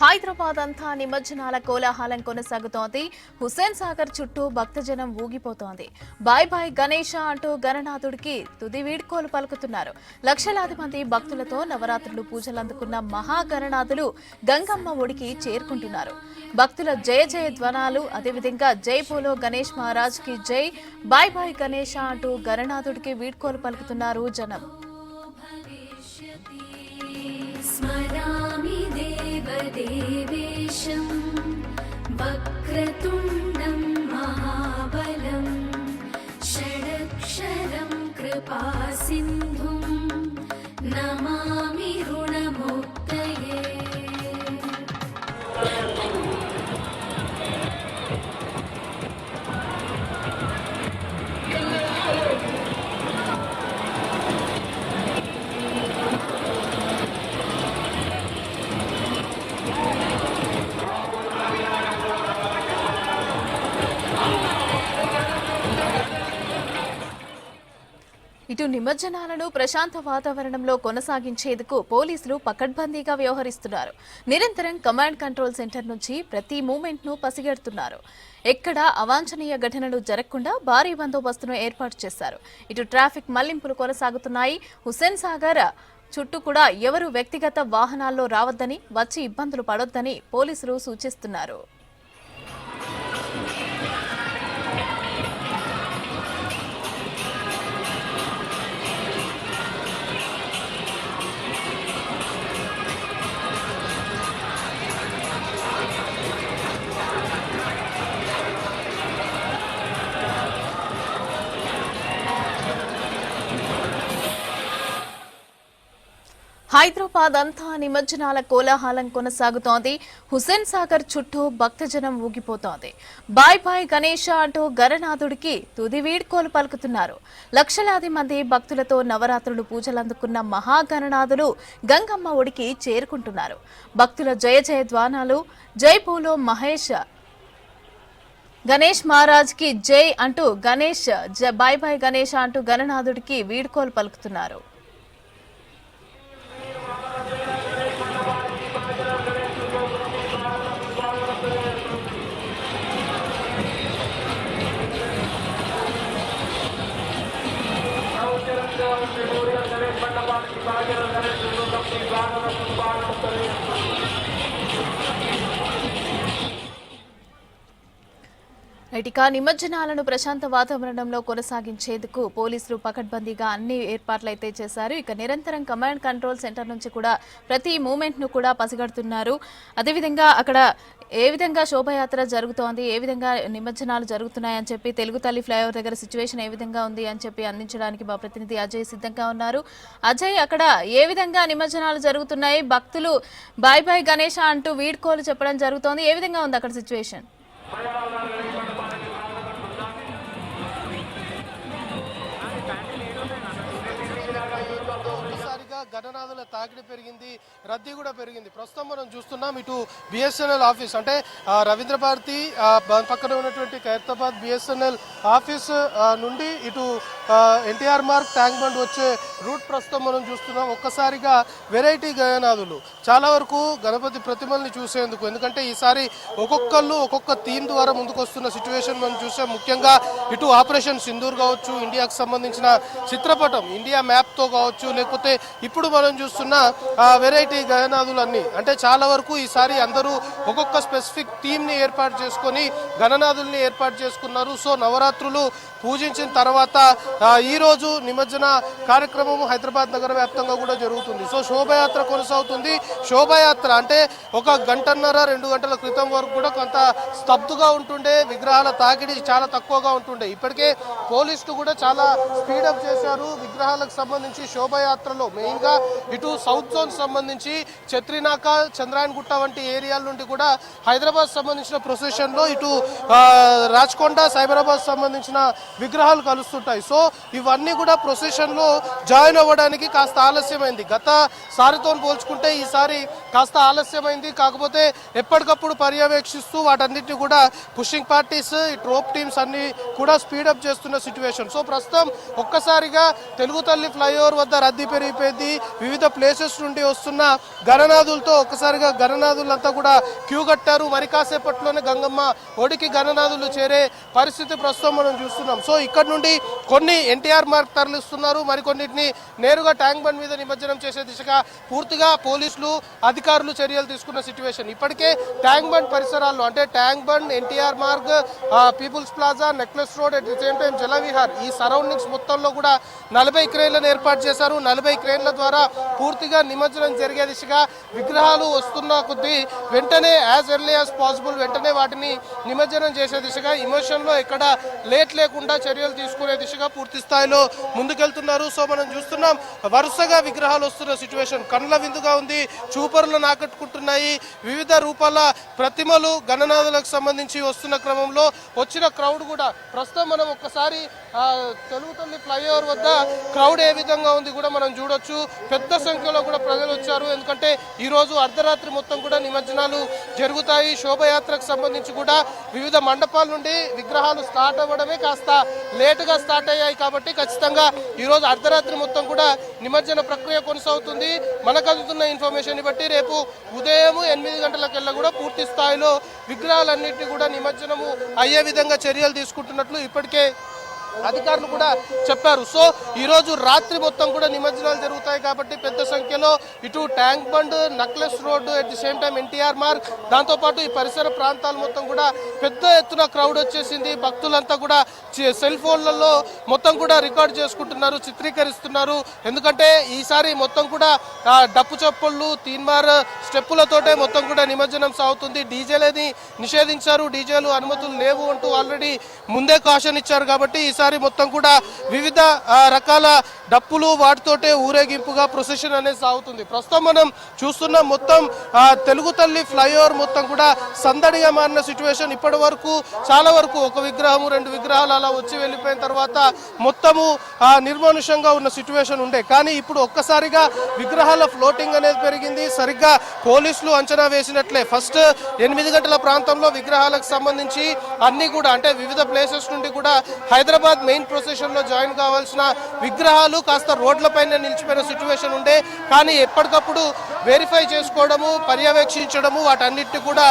హైదరాబాద్ అంతా నిమజ్జనాల కోలాహలం కొనసాగుతోంది. హుస్సేన్ సాగర్ చుట్టూ భక్తజనం ఊగిపోతోంది. బాయ్ బాయ్ గణేష అంటూ గణనాథుడికి తుది వీడ్కోలు పలుకుతున్నారు. లక్షలాది మంది భక్తులతో నవరాత్రులు పూజలు అందుకున్న మహాగణనాథులు గంగమ్మ ఒడికి చేరుకుంటున్నారు. భక్తుల జయ జయ ధ్వనాలు, అదేవిధంగా జై బోలో గణేష్ మహారాజ్ కి జై, బాయ్ బాయ్ గణేష అంటూ గణనాథుడికి వీడ్కోలు పలుకుతున్నారు జనం. స్మరామి దేవదేవేశం వక్రతుండం మహాబలం షడక్షరం కృపాసింధుం నమామి రుణముక్తయే. ఇటు నిమజ్జనాలను ప్రశాంత వాతావరణంలో కొనసాగించేందుకు పోలీసులు పకడ్బందీగా వ్యవహరిస్తున్నారు. నిరంతరం కమాండ్ కంట్రోల్ సెంటర్ నుంచి ప్రతి మూమెంట్ ను పసిగడుతున్నారు. ఎక్కడా అవాంఛనీయ ఘటనలు జరగకుండా భారీ బందోబస్తును ఏర్పాటు చేశారు. ఇటు ట్రాఫిక్ మళ్లింపులు కొనసాగుతున్నాయి. హుస్సేన్ సాగర్ చుట్టూ కూడా ఎవరు వ్యక్తిగత వాహనాల్లో రావద్దని, వచ్చి ఇబ్బందులు పడొద్దని పోలీసులు సూచిస్తున్నారు. హైదరాబాద్ అంతా నిమజ్జనాల కోలాహలం కొనసాగుతోంది. హుస్సేన్ సాగర్ చుట్టూ భక్తజనం ఊగిపోతోంది. బాయ్ బాయ్ గణేష అంటూ గణనాథుడికి తుది వీడ్కోలు పలుకుతున్నారు. లక్షలాది మంది భక్తులతో నవరాత్రులు పూజలు అందుకున్న మహాగణనాథులు గంగమ్మ ఒడికి చేరుకుంటున్నారు. భక్తుల జయ జయ ధ్వానాలు, జై బోలో గణేష్ మహారాజ్ కి జై అంటూ బాయ్ బాయ్ గణేష అంటూ గణనాథుడికి వీడ్కోలు పలుకుతున్నారు. ఇక నిమజ్జనాలను ప్రశాంత వాతావరణంలో కొనసాగించేందుకు పోలీసులు పకడ్బందీగా అన్ని ఏర్పాట్లు అయితే చేశారు. ఇక నిరంతరం కమాండ్ కంట్రోల్ సెంటర్ నుంచి కూడా ప్రతి మూమెంట్ ను కూడా పసిగడుతున్నారు. అదేవిధంగా అక్కడ ఏ విధంగా శోభయాత్ర జరుగుతోంది, ఏ విధంగా నిమజ్జనాలు జరుగుతున్నాయని చెప్పి, తెలుగు తల్లి ఫ్లైఓవర్ దగ్గర సిచ్యువేషన్ ఏ విధంగా ఉంది అని చెప్పి అందించడానికి మా ప్రతినిధి అజయ్ సిద్ధంగా ఉన్నారు. అజయ్, అక్కడ ఏ విధంగా నిమజ్జనాలు జరుగుతున్నాయి? భక్తులు బాయ్ బాయ్ గణేష అంటూ వీడ్కోలు చెప్పడం జరుగుతోంది. ఏ విధంగా ఉంది అక్కడ సిచ్యువేషన్? గణనాథుల తాకిడి పెరిగింది, రద్దీ కూడా పెరిగింది. ప్రస్తుతం మనం చూస్తున్నాం ఇటు బిఎస్ఎన్ఎల్ ఆఫీస్ అంటే రవీంద్ర భారతి పక్కన ఉన్నటువంటి ఖైరతాబాద్ బిఎస్ఎన్ఎల్ ఆఫీస్ నుండి ఇటు ఎన్టీఆర్ మార్గ్ ట్యాంక్ బండ్ వచ్చే రూట్ ప్రస్తుతం మనం చూస్తున్నాం. ఒక్కసారిగా వెరైటీ గణనాథులు చాలా వరకు గణపతి ప్రతిమల్ని చూసేందుకు, ఎందుకంటే ఈసారి ఒక్కొక్కళ్ళు ఒక్కొక్క థీమ్ ద్వారా ముందుకు వస్తున్న సిచ్యువేషన్ మనం చూసాం. ముఖ్యంగా ఇటు ఆపరేషన్ సింధూర్ కావచ్చు, ఇండియాకు సంబంధించిన చిత్రపటం ఇండియా మ్యాప్తో కావచ్చు, లేకపోతే ఇప్పుడు మనం చూస్తున్న వెరైటీ గణనాథులు అన్ని, అంటే చాలా వరకు ఈసారి అందరూ ఒక్కొక్క స్పెసిఫిక్ థీమ్ని ఏర్పాటు చేసుకొని గణనాథుల్ని ఏర్పాటు చేసుకున్నారు. సో నవరాత్రులు పూజించిన తర్వాత ఈరోజు నిమజ్జన కార్యక్రమం హైదరాబాద్ నగర వ్యాప్తంగా కూడా జరుగుతుంది. సో శోభయాత్ర కొనసాగుతుంది. శోభయాత్ర అంటే 1 గంటన్నర 2 గంటల క్రితం వరకు కూడా కొంత స్తబ్దుగా ఉంటుండే, విగ్రహాల తాకిడి చాలా తక్కువగా ఉంటుండే. ఇప్పటికే పోలీసులు కూడా చాలా స్పీడప్ చేశారు. విగ్రహాలకు సంబంధించి శోభయాత్రలో మెయిన్గా ఇటు సౌత్ జోన్ సంబంధించి చత్రినాక, చంద్రాయన్ గుట్ట వంటి ఏరియాల నుండి కూడా హైదరాబాద్ సంబంధించిన ప్రొసెషన్లో ఇటు రాచకొండ, సైబరాబాద్ సంబంధించిన విగ్రహాలు కలుస్తుంటాయి. సో ఇవన్నీ కూడా ప్రొసెషన్లో జాయిన్ అవ్వడానికి కాస్త ఆలస్యమైంది. గత సారితో పోల్చుకుంటే ఈసారి కాస్త ఆలస్యమైంది. కాకపోతే ఎప్పటికప్పుడు పర్యవేక్షిస్తూ వాటన్నిటిని కూడా పుషింగ్ పార్టీస్, రోప్ టీమ్స్ అన్ని కూడా స్పీడప్ చేస్తున్న సిచ్యువేషన్. సో ప్రస్తుతం ఒక్కసారిగా తెలుగు తల్లి ఫ్లైఓవర్ వద్ద రద్దీ పెరిగిపోయింది. వివిధ ప్లేసెస్ నుండి వస్తున్న గణనాథులతో ఒక్కసారిగా గణనాథులంతా కూడా క్యూ కట్టారు. మరి కాసేపట్లోనే గంగమ్మ ఒడికి గణనాథులు చేరే పరిస్థితి ప్రస్తుతం మనం చూస్తున్నాం. సో ఇక్కడ నుండి కొన్ని ఎన్టీఆర్ మార్గ్ తరలిస్తున్నారు, మరికొన్నిటిని నేరుగా ట్యాంక్ బండ్ మీద నిమజ్జనం చేసే దిశగా పూర్తిగా పోలీసులు అధికారులు చర్యలు తీసుకున్న సిచ్యువేషన్. ఇప్పటికే ట్యాంక్ బండ్ పరిసరాల్లో అంటే Tank Bund, NTR Marg, People's Plaza, Necklace Road, at the same time Jalavihar ఈ సరౌండింగ్స్ మొత్తంలో కూడా 40 క్రేన్లను ఏర్పాటు చేశారు. 40 క్రేన్ల ద్వారా పూర్తిగా నిమజ్జనం జరిగే దిశగా విగ్రహాలు వస్తున్న కొద్దీ వెంటనే యాజ్ ఎర్లీ యాజ్ పాసిబుల్ వెంటనే వాటిని నిమజ్జనం చేసే దిశగా ఇమోషన్లో ఎక్కడ లేట్ లేకుండా చర్యలు తీసుకునే దిశగా పూర్తి స్థాయిలో ముందుకెళ్తున్నారు. సో మనం చూస్తున్నాం వరుసగా విగ్రహాలు వస్తున్న సిచ్యువేషన్ కళ్ళ విందుగా ఉంది. చూపరులను ఆకట్టుకుంటున్నాయి. వివిధ రూపాల ప్రతిమలు గణనాథులకు సంబంధించి వస్తున్న క్రమంలో వచ్చిన క్రౌడ్ కూడా ప్రస్తుతం మనం ఒక్కసారి తెలుగు తల్లి ఫ్లైఓవర్ వద్ద క్రౌడ్ ఏ విధంగా ఉంది కూడా మనం చూడొచ్చు. పెద్ద సంఖ్యలో కూడా ప్రజలు వచ్చారు. ఎందుకంటే ఈరోజు అర్ధరాత్రి మొత్తం కూడా నిమజ్జనాలు జరుగుతాయి. శోభయాత్రకు సంబంధించి కూడా వివిధ మండపాల నుండి విగ్రహాలు స్టార్ట్ అవ్వడమే కాస్త లేటుగా స్టార్ట్ అయ్యాయి కాబట్టి ఖచ్చితంగా ఈరోజు అర్ధరాత్రి మొత్తం కూడా నిమజ్జన ప్రక్రియ కొనసాగుతుంది. మనకు అందుతున్న ఇన్ఫర్మేషన్ బట్టి రేపు ఉదయం 8 గంటలకెల్లా కూడా పూర్తి స్థాయిలో విగ్రహాలన్నింటినీ కూడా నిమజ్జనము అయ్యే విధంగా చర్యలు తీసుకుంటున్నట్లు ఇప్పటికే అధికారులు కూడా చెప్పారు. సో ఈరోజు రాత్రి మొత్తం కూడా నిమజ్జనాలు జరుగుతాయి కాబట్టి పెద్ద సంఖ్యలో ఇటు tank bund, necklace road, at the same time NTR Marg, దాంతోపాటు ఈ పరిసర ప్రాంతాలు మొత్తం కూడా పెద్ద ఎత్తున క్రౌడ్ వచ్చేసింది. భక్తులంతా కూడా సెల్ ఫోన్లలో మొత్తం కూడా రికార్డ్ చేసుకుంటున్నారు, చిత్రీకరిస్తున్నారు. ఎందుకంటే ఈసారి మొత్తం కూడా డప్పు చప్పుళ్ళు, తీన్మార్ స్టెప్పులతోటే మొత్తం కూడా నిమజ్జనం సాగుతుంది. డీజేలని నిషేధించారు, డీజేలు అనుమతులు లేవు అంటూ ఆల్రెడీ ముందే కాషన్ ఇచ్చారు. కాబట్టి ఈసారి మొత్తం కూడా వివిధ రకాల డప్పులు వాటితోటే ఊరేగింపుగా ప్రొసెషన్ అనేది సాగుతుంది. ప్రస్తుతం మనం చూస్తున్న మొత్తం తెలుగు తల్లి ఫ్లైఓవర్ మొత్తం కూడా సందడిగా మారిన సిచ్యువేషన్. ఇప్పటి వరకు చాలా వరకు ఒక విగ్రహము 2 విగ్రహాలు అలా వచ్చి వెళ్ళిపోయిన తర్వాత మొత్తము నిర్మానుషంగా ఉన్న సిచ్యువేషన్ ఉండే. కానీ ఇప్పుడు ఒక్కసారిగా విగ్రహాల ఫ్లోటింగ్ అనేది పెరిగింది. సరిగ్గా పోలీసులు అంచనా వేసినట్లే ఫస్ట్ 8 గంటల ప్రాంతంలో విగ్రహాలకు సంబంధించి అన్ని కూడా అంటే వివిధ ప్లేసెస్ నుండి కూడా హైదరాబాద్ మెయిన్ ప్రొసెషన్ లో జాయిన్ కావాల్సిన విగ్రహాలు కాస్త రోడ్లపైన నిలిచిపోయిన సిచ్యువేషన్ ఉండే. కానీ ఎప్పటికప్పుడు వెరిఫై చేసుకోవడము, పర్యవేక్షించడము వాటన్నిటిని కూడా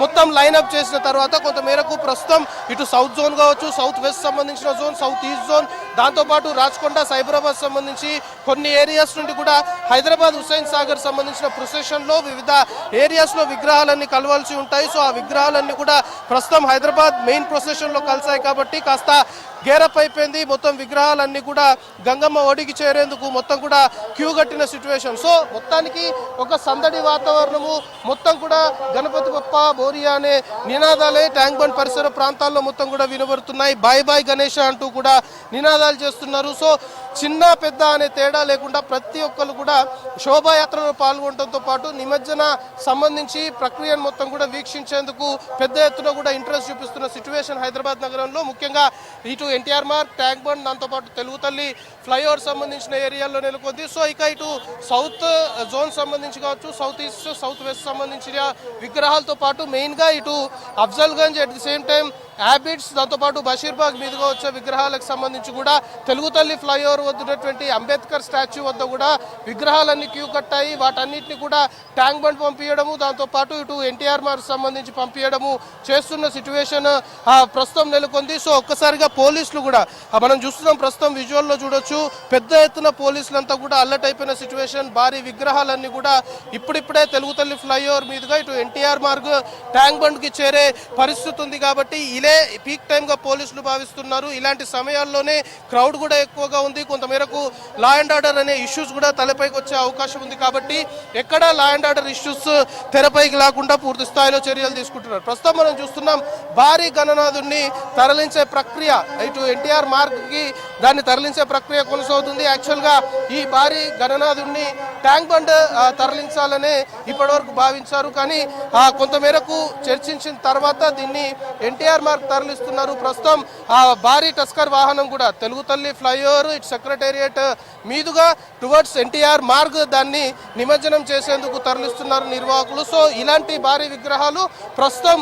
మొత్తం లైన్అప్ చేసిన తర్వాత కొంతమేరకు ప్రస్తుతం ఇటు సౌత్ జోన్ కావచ్చు, సౌత్ వెస్ట్ సంబంధించిన జోన్, సౌత్ ఈస్ట్ జోన్, దాంతోపాటు రాచకొండ, సైబరాబాద్ సంబంధించి కొన్ని ఏరియాస్ నుండి కూడా హైదరాబాద్ హుస్సేన్ సాగర్ సంబంధించిన ప్రొసెషన్లో వివిధ ఏరియాస్లో విగ్రహాలన్నీ కలవాల్సి ఉంటాయి. సో ఆ విగ్రహాలన్నీ కూడా ప్రస్తుతం హైదరాబాద్ మెయిన్ ప్రొసెషన్లో కలిసాయి కాబట్టి కాస్త గేరప్ అయిపోయింది. మొత్తం విగ్రహాలన్నీ కూడా గంగమ్మ ఒడికి చేరేందుకు మొత్తం కూడా క్యూ కట్టిన సిచ్యువేషన్. సో మొత్తానికి ఒక సందడి వాతావరణము, మొత్తం కూడా గణపతి బప్ప బోరియా అనే నినాదాలే ట్యాంక్ బండ్ పరిసర ప్రాంతాల్లో మొత్తం కూడా వినబడుతున్నాయి. బాయ్ బాయ్ గణేష అంటూ కూడా నినాదాలు చేస్తున్నారు. సో చిన్న పెద్ద అనే తేడా లేకుండా ప్రతి ఒక్కరు కూడా శోభాయాత్రలో పాల్గొనడంతో పాటు నిమజ్జన సంబంధించి ప్రక్రియను మొత్తం కూడా వీక్షించేందుకు పెద్ద ఎత్తున కూడా ఇంట్రెస్ట్ చూపిస్తున్న సిచ్యువేషన్ హైదరాబాద్ నగరంలో. ముఖ్యంగా ఇటు ఎన్టీఆర్ మార్గ్, ట్యాంక్ బండ్, దాంతోపాటు తెలుగు తల్లి ఫ్లైఓవర్ సంబంధించిన ఏరియాల్లో నెలకొంది. సో ఇక ఇటు సౌత్ జోన్ సంబంధించి కావచ్చు, సౌత్ ఈస్ట్, సౌత్ వెస్ట్ సంబంధించిన విగ్రహాలతో పాటు మెయిన్గా ఇటు Afzalgunj, at the same time habits, దాంతోపాటు బషీర్బాగ్ మీదుగా వచ్చే విగ్రహాలకు సంబంధించి కూడా తెలుగు తల్లి ఫ్లైఓవర్ వద్ద ఉన్నటువంటి అంబేద్కర్ స్టాచ్యూ వద్ద కూడా విగ్రహాలన్నీ క్యూ కట్టాయి. వాటన్నిటిని కూడా ట్యాంక్ బండ్ పంపించడము, దాంతోపాటు ఇటు ఎన్టీఆర్ మార్గ్ సంబంధించి పంపించడము చేస్తున్న సిచ్యువేషన్ ప్రస్తుతం నెలకొంది. సో ఒక్కసారిగా పోలీసులు కూడా మనం చూస్తున్నాం, ప్రస్తుతం విజువల్లో చూడొచ్చు, పెద్ద ఎత్తున పోలీసులంతా కూడా అలర్ట్ అయిపోయిన సిచ్యువేషన్. భారీ విగ్రహాలన్నీ కూడా ఇప్పుడిప్పుడే తెలుగు తల్లి ఫ్లైఓవర్ మీదుగా ఇటు ఎన్టీఆర్ మార్గ్, ట్యాంక్ బండ్కి చేరే పరిస్థితి ఉంది. కాబట్టి ఇదే పీక్ టైంగా పోలీసులు భావిస్తున్నారు. ఇలాంటి సమయాల్లోనే క్రౌడ్ కూడా ఎక్కువగా ఉంది. కొంతమేరకు లా అండ్ ఆర్డర్ అనే ఇష్యూస్ కూడా తలపైకి వచ్చే అవకాశం ఉంది. కాబట్టి ఎక్కడా లా అండ్ ఆర్డర్ ఇష్యూస్ తెరపైకి లేకుండా పూర్తి స్థాయిలో చర్యలు తీసుకుంటున్నారు. ప్రస్తుతం మనం చూస్తున్నాం భారీ గణనాథుడిని తరలించే ప్రక్రియ ఇటు ఎన్టీఆర్ మార్గ్కి దాన్ని తరలించే ప్రక్రియ కొనసాగుతుంది. యాక్చువల్గా ఈ భారీ గణనాథుడిని ట్యాంక్ బండ్ తరలించాలనే ఇప్పటివరకు భావించారు. కానీ కొంతమేరకు చర్చించిన తర్వాత దీన్ని ఎన్టీఆర్ మార్గ్ తరలిస్తున్నారు. ప్రస్తుతం భారీ టస్కర్ వాహనం కూడా తెలుగు తల్లి ఫ్లైఓవర్ ఇటు సెక్రటేరియట్ మీదుగా టువర్డ్స్ ఎన్టీఆర్ మార్గ్ దాన్ని నిమజ్జనం చేసేందుకు తరలిస్తున్నారు నిర్వాహకులు. సో ఇలాంటి భారీ విగ్రహాలు ప్రస్తుతం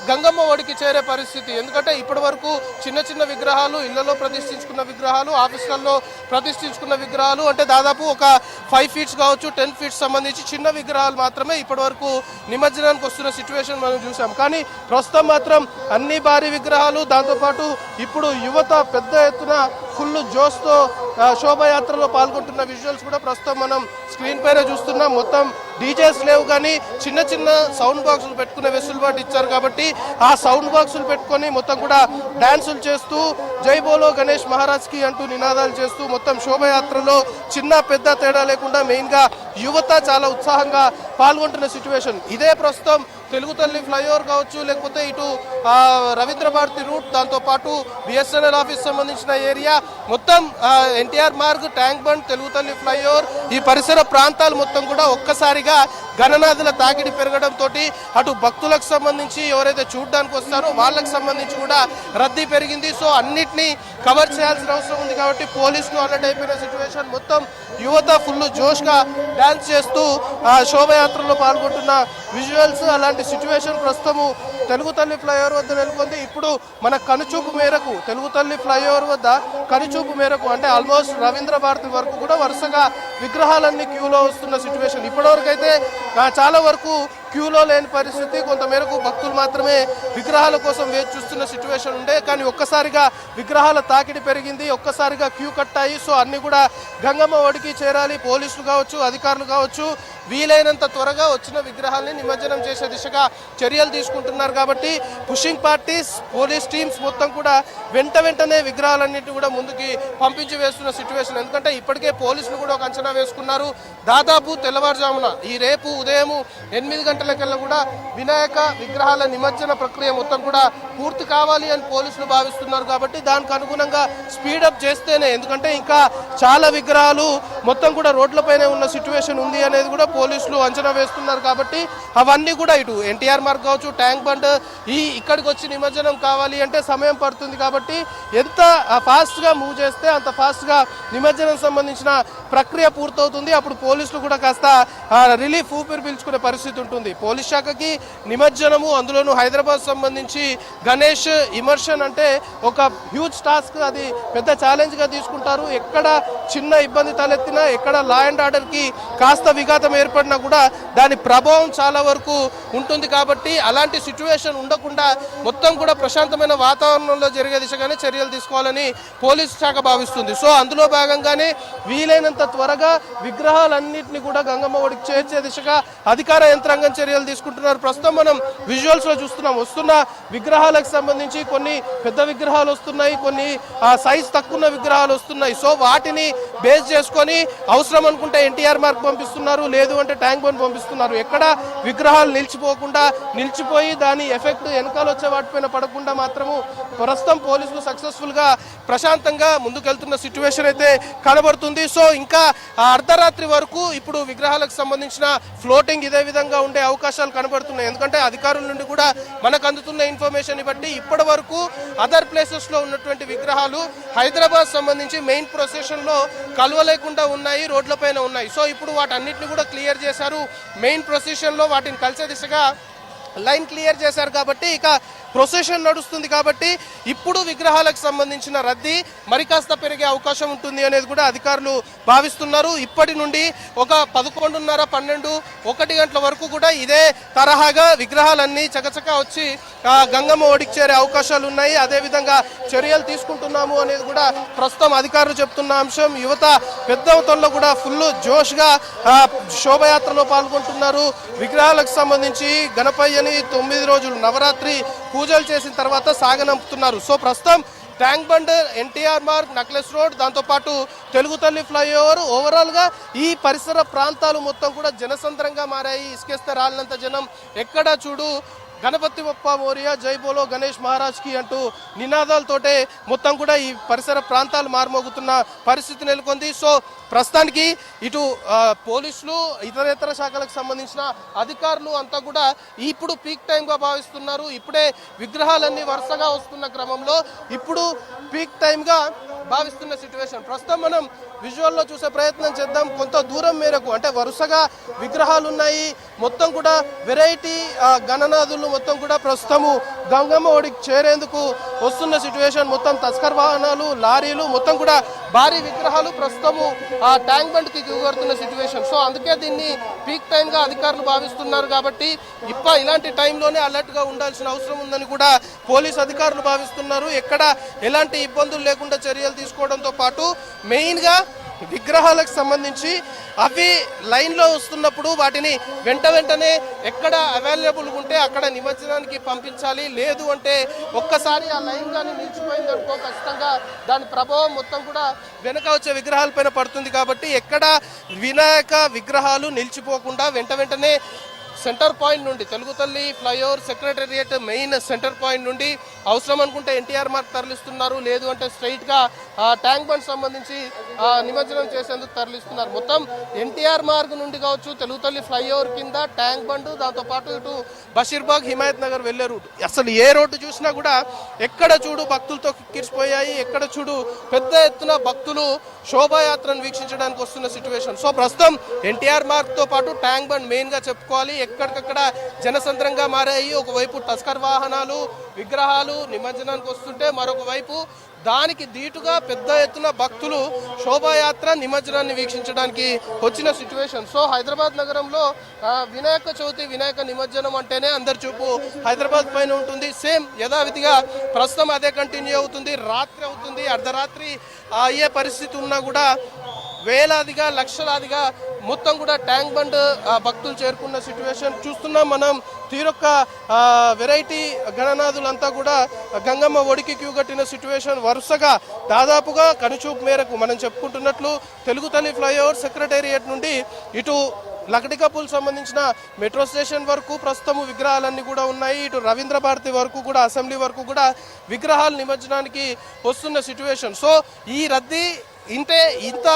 గంగమ్మ ఒడికి చేరే పరిస్థితి. ఎందుకంటే ఇప్పటి వరకు చిన్న చిన్న విగ్రహాలు, ఇళ్లలో ప్రతిష్ఠించుకున్న విగ్రహాలు, ఆఫీసులలో ప్రతిష్ఠించుకున్న విగ్రహాలు అంటే దాదాపు ఒక 5 ఫీట్స్ కావచ్చు, 10 ఫీట్స్ సంబంధించి చిన్న విగ్రహాలు మాత్రమే ఇప్పటి వరకు నిమజ్జనానికి వస్తున్న సిచ్యువేషన్ మనం చూసాం. కానీ ప్రస్తుతం మాత్రం అన్ని భారీ విగ్రహాలు, దాంతోపాటు ఇప్పుడు యువత పెద్ద ఎత్తున ఫుల్ జోష్తో శోభాయాత్రలో పాల్గొంటున్న విజువల్స్ కూడా ప్రస్తుతం మనం స్క్రీన్ పైన చూస్తున్నాం. మొత్తం డీజేస్ లేవు, కానీ చిన్న చిన్న సౌండ్ బాక్సులు పెట్టుకునే వెసులుబాటు ఇచ్చారు. కాబట్టి ఆ సౌండ్ బాక్సులు పెట్టుకొని మొత్తం కూడా డాన్సులు చేస్తూ జై బోలో గణేష్ మహారాజ్కి అంటూ నినాదాలు చేస్తూ మొత్తం శోభాయాత్రలో చిన్న పెద్ద తేడా లేకుండా మెయిన్గా యువత చాలా ఉత్సాహంగా పాల్గొంటున్న సిచ్యువేషన్. ఇదే ప్రస్తుతం తెలుగు తల్లి ఫ్లైఓవర్ కావచ్చు, లేకపోతే ఇటు రవీంద్ర భారతి రూట్, దాంతోపాటు బిఎస్ఎన్ఎల్ ఆఫీస్ సంబంధించిన ఏరియా మొత్తం ఎన్టీఆర్ మార్గ్, ట్యాంక్ బండ్, తెలుగు తల్లి ఫ్లైఓవర్ ఈ పరిసర ప్రాంతాలు మొత్తం కూడా ఒక్కసారిగా గణనాథుల తాకిడి పెరగడంతో అటు భక్తులకు సంబంధించి ఎవరైతే చూడడానికి వస్తారో వాళ్ళకి సంబంధించి కూడా రద్దీ పెరిగింది. సో అన్నిటినీ కవర్ చేయాల్సిన అవసరం ఉంది. కాబట్టి పోలీసులు అలర్ట్ అయిపోయిన సిచ్యువేషన్. మొత్తం యువత ఫుల్ జోష్గా డాన్స్ చేస్తూ శోభయాత్రలో పాల్గొంటున్న విజువల్స్. అలాంటి సిచ్యువేషన్ ప్రస్తుతము తెలుగు తల్లి ఫ్లైఓవర్ వద్ద నెలకొంది. ఇప్పుడు మన కనుచూపు మేరకు తెలుగు తల్లి ఫ్లైఓవర్ వద్ద కనుచూపు మేరకు అంటే ఆల్మోస్ట్ రవీంద్ర భారతి వరకు కూడా వరుసగా విగ్రహాలన్నీ క్యూలో వస్తున్న సిచ్యువేషన్. ఇప్పటివరకు అయితే చాలా వరకు క్యూలో లేని పరిస్థితి. కొంతమేరకు భక్తులు మాత్రమే విగ్రహాల కోసం వేచి చూస్తున్న సిచ్యువేషన్ ఉండే. కానీ ఒక్కసారిగా విగ్రహాల తాకిడి పెరిగింది, ఒక్కసారిగా క్యూ కట్టాయి. సో అన్ని కూడా గంగమ్మ ఒడికి చేరాలి. పోలీసులు కావచ్చు, అధికారులు కావచ్చు, వీలైనంత త్వరగా వచ్చిన విగ్రహాలని నిమజ్జనం చేసే దిశగా చర్యలు తీసుకుంటున్నారు. కాబట్టి పుషింగ్ పార్టీస్, పోలీస్ టీమ్స్ మొత్తం కూడా వెంటనే విగ్రహాలన్నింటినీ కూడా ముందుకి పంపించి వేస్తున్న సిచ్యువేషన్. ఎందుకంటే ఇప్పటికే పోలీసులు కూడా ఒక అంచనా వేసుకున్నారు. దాదాపు తెల్లవారుజామున ఈ రేపు ఉదయం 8 గంటలకల్లా కూడా వినాయక విగ్రహాల నిమజ్జన ప్రక్రియ మొత్తం కూడా పూర్తి కావాలి అని పోలీసులు భావిస్తున్నారు. కాబట్టి దానికి అనుగుణంగా స్పీడప్ చేస్తేనే, ఎందుకంటే ఇంకా చాలా విగ్రహాలు మొత్తం కూడా రోడ్లపైనే ఉన్న సిచ్యువేషన్ ఉంది అనేది కూడా పోలీసులు అంచనా వేస్తున్నారు. కాబట్టి అవన్నీ కూడా ఇటు ఎన్టీఆర్ మార్గ్ కావచ్చు, ట్యాంక్ బండ్ ఇక్కడికి వచ్చి నిమజ్జనం కావాలి అంటే సమయం పడుతుంది. కాబట్టి ఎంత ఫాస్ట్గా మూవ్ చేస్తే అంత ఫాస్ట్గా నిమజ్జనం సంబంధించిన ప్రక్రియ పూర్తవుతుంది. అప్పుడు పోలీసులు కూడా కాస్త రిలీఫ్ ఊపిరి పీల్చుకునే పరిస్థితి ఉంటుంది. పోలీస్ శాఖకి నిమజ్జనము, అందులోనూ హైదరాబాద్ సంబంధించి గణేష్ ఇమర్షన్ అంటే ఒక హ్యూజ్ టాస్క్. అది పెద్ద ఛాలెంజ్గా తీసుకుంటారు. ఎక్కడ చిన్న ఇబ్బంది తలెత్తినా, ఎక్కడ లా అండ్ ఆర్డర్కి కాస్త విఘాతం ఏర్పడినా కూడా దాని ప్రభావం చాలా వరకు ఉంటుంది. కాబట్టి అలాంటి సిచ్యువేషన్ ఉండకుండా మొత్తం కూడా ప్రశాంతమైన వాతావరణంలో జరిగే దిశగానే చర్యలు తీసుకోవాలని పోలీసు శాఖ భావిస్తుంది. సో అందులో భాగంగానే వీలైనంత త్వరగా విగ్రహాలన్నింటినీ కూడా గంగమ్మ ఒడికి చేర్చే దిశగా అధికార యంత్రాంగం చర్యలు తీసుకుంటున్నారు. ప్రస్తుతం మనం విజువల్స్ లో చూస్తున్నాం. వస్తున్న విగ్రహాలకు సంబంధించి కొన్ని పెద్ద విగ్రహాలు వస్తున్నాయి, కొన్ని సైజ్ తక్కువ విగ్రహాలు వస్తున్నాయి. సో వాటిని బేస్ చేసుకొని అవసరం అనుకుంటే ఎన్టీఆర్ మార్గ్ పంపిస్తున్నారు, లేదు అంటే ట్యాంక్ బండ్ పంపిస్తున్నారు. ఎక్కడ విగ్రహాలు నిలిచిపోయి దాని ఎఫెక్ట్ వెనకాల వచ్చే వాటిపైన పడకుండా మాత్రము ప్రస్తుతం పోలీసులు సక్సెస్ఫుల్ గా ప్రశాంతంగా ముందుకెళ్తున్న సిచ్యువేషన్ అయితే కనబడుతుంది. సో ఇంకా అర్ధరాత్రి వరకు ఇప్పుడు విగ్రహాలకు సంబంధించిన ఫ్లోటింగ్ ఇదే విధంగా ఉండే అవకాశాలు కనబడుతున్నాయి. ఎందుకంటే అధికారుల నుండి కూడా మనకు అందుతున్న ఇన్ఫర్మేషన్ బట్టి ఇప్పటి వరకు అదర్ ప్లేసెస్ లో ఉన్నటువంటి విగ్రహాలు హైదరాబాద్ సంబంధించి మెయిన్ ప్రొసెషన్ లో కలవలేకుండా ఉన్నాయి, రోడ్లపైన ఉన్నాయి. సో ఇప్పుడు వాటన్నిటిని కూడా క్లియర్ చేశారు. మెయిన్ ప్రొసెషన్ లో వాటిని కలిసే దిశగా లైన్ క్లియర్ చేశారు. కాబట్టి ఇక ప్రొసెషన్ నడుస్తుంది. కాబట్టి ఇప్పుడు విగ్రహాలకు సంబంధించిన రద్దీ మరి కాస్త పెరిగే అవకాశం ఉంటుంది అనేది కూడా అధికారులు భావిస్తున్నారు. ఇప్పటి నుండి ఒక 11:30, 12, 1 గంటల వరకు కూడా ఇదే తరహాగా విగ్రహాలన్నీ చకచకా వచ్చి గంగమ్మ ఒడికి చేరే అవకాశాలు ఉన్నాయి. అదేవిధంగా చర్యలు తీసుకుంటున్నాము అనేది కూడా ప్రస్తుతం అధికారులు చెప్తున్న అంశం. యువత పెద్ద మొత్తంలో కూడా ఫుల్ జోష్గా శోభయాత్రలో పాల్గొంటున్నారు. విగ్రహాలకు సంబంధించి గణపయ్యని 9 రోజులు నవరాత్రి పూజలు చేసిన తర్వాత సాగనంపుతున్నారు. సో ప్రస్తుతం tank Bund, NTR Marg, necklace road, దాంతోపాటు తెలుగు తల్లి ఫ్లైఓవర్, ఓవరాల్గా ఈ పరిసర ప్రాంతాలు మొత్తం కూడా జనసంద్రంగా మారాయి. ఇసుకేస్తే రాలినంత జనం. ఎక్కడ చూడు గణపతి బప్ప మోరియా, జై బోలో గణేష్ మహారాజ్కి అంటూ నినాదాలతోటే మొత్తం కూడా ఈ పరిసర ప్రాంతాలు మారుమోగుతున్న పరిస్థితి నెలకొంది. సో ప్రస్తుతానికి ఇటు పోలీసులు, ఇతరేతర శాఖలకు సంబంధించిన అధికారులు అంతా కూడా ఇప్పుడు పీక్ టైంగా భావిస్తున్నారు. ఇప్పుడే విగ్రహాలన్నీ వరుసగా వస్తున్న క్రమంలో ఇప్పుడు పీక్ టైంగా భావిస్తున్న సిచ్యువేషన్. ప్రస్తుతం మనం విజువల్లో చూసే ప్రయత్నం చేద్దాం. కొంత దూరం మేరకు అంటే వరుసగా విగ్రహాలు ఉన్నాయి, మొత్తం కూడా వెరైటీ గణనాథులు మొత్తం కూడా ప్రస్తుతము గంగమ్మ ఒడికి చేరేందుకు వస్తున్న సిచ్యువేషన్. మొత్తం తస్కర్ వాహనాలు, లారీలు మొత్తం కూడా భారీ విగ్రహాలు ప్రస్తుతము ఆ ట్యాంక్ బండ్కి కడుతున్న సిచ్యువేషన్. సో అందుకే దీన్ని పీక్ టైంగా అధికారులు భావిస్తున్నారు. కాబట్టి ఇలాంటి టైంలోనే అలర్ట్గా ఉండాల్సిన అవసరం ఉందని కూడా పోలీస్ అధికారులు భావిస్తున్నారు. ఎక్కడ ఎలాంటి ఇబ్బందులు లేకుండా చర్యలు తీసుకోవడంతో పాటు మెయిన్గా విగ్రహాలకు సంబంధించి అవి లైన్లో వస్తున్నప్పుడు వాటిని వెంటనే ఎక్కడ అవైలబుల్ ఉంటే అక్కడ నిమజ్జనానికి పంపించాలి. లేదు అంటే ఒక్కసారి ఆ లైన్ కానీ నిలిచిపోయింది అనుకో ఖచ్చితంగా దాని ప్రభావం మొత్తం కూడా వెనక వచ్చే విగ్రహాలపైన పడుతుంది. కాబట్టి ఎక్కడ వినాయక విగ్రహాలు నిలిచిపోకుండా వెంటనే సెంటర్ పాయింట్ నుండి తెలుగు తల్లి flyover secretariat main centre point నుండి అవసరం అనుకుంటే ఎన్టీఆర్ మార్గ్ తరలిస్తున్నారు. లేదు అంటే స్ట్రైట్గా ట్యాంక్ బండ్ సంబంధించి నిమజ్జనం చేసేందుకు తరలిస్తున్నారు. మొత్తం ఎన్టీఆర్ మార్గ్ నుండి కావచ్చు, తెలుగు తల్లి ఫ్లైఓవర్ కింద ట్యాంక్ బండ్, దాంతోపాటు ఇటు బషీర్బాగ్ హిమాయత్ నగర్ వెళ్లే రూట్, అసలు ఏ రోడ్డు చూసినా కూడా ఎక్కడ చూడు భక్తులతో కిక్కిరిసిపోయాయి. ఎక్కడ చూడు పెద్ద ఎత్తున భక్తులు శోభాయాత్రను వీక్షించడానికి వస్తున్న సిచ్యువేషన్. సో ప్రస్తుతం ఎన్టీఆర్ మార్గ్తో పాటు ట్యాంక్ బండ్ మెయిన్గా చెప్పుకోవాలి. ఎక్కడికక్కడ జనసంద్రంగా మారాయి. ఒకవైపు టస్కర్ వాహనాలు, విగ్రహాలు నిమజ్జనానికి వస్తుంటే మరొక వైపు దానికి దీటుగా పెద్ద ఎత్తున భక్తులు శోభాయాత్ర నిమజ్జనాన్ని వీక్షించడానికి వచ్చిన సిచ్యువేషన్. సో హైదరాబాద్ నగరంలో వినాయక చవితి, వినాయక నిమజ్జనం అంటేనే అందరి చూపు హైదరాబాద్ పైన ఉంటుంది. సేమ్ యథావిధిగా ప్రస్తుతం అదే కంటిన్యూ అవుతుంది. రాత్రి అవుతుంది, అర్ధరాత్రి అయ్యే పరిస్థితి ఉన్నా కూడా వేలాదిగా లక్షలాదిగా మొత్తం కూడా ట్యాంక్ బండ్ భక్తులు చేరుకున్న సిచ్యువేషన్ చూస్తున్నాం మనం. తీరొక్క వెరైటీ గణనాథులంతా కూడా గంగమ్మ ఒడికి క్యూ కట్టిన సిచ్యువేషన్. వరుసగా దాదాపుగా కనుచూపు మేరకు మనం చెప్పుకుంటున్నట్లు తెలుగు తల్లి ఫ్లైఓవర్ సెక్రటేరియట్ నుండి ఇటు లకడికపుల్ సంబంధించిన మెట్రో స్టేషన్ వరకు ప్రస్తుతము విగ్రహాలన్నీ కూడా ఉన్నాయి. ఇటు రవీంద్ర భారతి వరకు కూడా, అసెంబ్లీ వరకు కూడా విగ్రహాలు నిమజ్జనానికి వస్తున్న సిచ్యువేషన్. సో ఈ రద్దీ ఇంత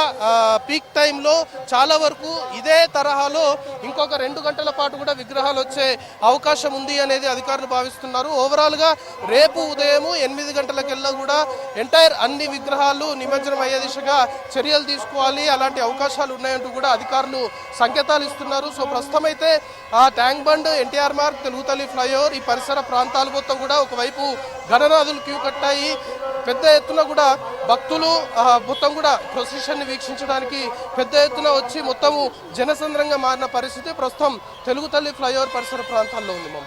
పీక్ టైంలో చాలా వరకు ఇదే తరహాలో ఇంకొక 2 గంటల పాటు కూడా విగ్రహాలు వచ్చే అవకాశం ఉంది అనేది అధికారులు భావిస్తున్నారు. ఓవరాల్గా రేపు ఉదయం 8 గంటలకెల్లా కూడా ఎంటైర్ అన్ని విగ్రహాలు నిమజ్జనం అయ్యే దిశగా చర్యలు తీసుకోవాలి, అలాంటి అవకాశాలు ఉన్నాయంటూ కూడా అధికారులు సంకేతాలు ఇస్తున్నారు. సో ప్రస్తుతం అయితే ఆ ట్యాంక్ బండ్, ఎన్టీఆర్ మార్గ్, తెలుగు తల్లి ఫ్లైఓవర్ ఈ పరిసర ప్రాంతాలు మొత్తం కూడా ఒకవైపు గణనాథులు క్యూ కట్టాయి. పెద్ద ఎత్తున కూడా భక్తులు మొత్తం కూడా ప్రొసెషన్ని వీక్షించడానికి పెద్ద ఎత్తున వచ్చి మొత్తము జనసంద్రంగా మారిన పరిస్థితి ప్రస్తుతం తెలుగు తల్లి ఫ్లైఓవర్ పరిసర ప్రాంతాల్లో ఉంది.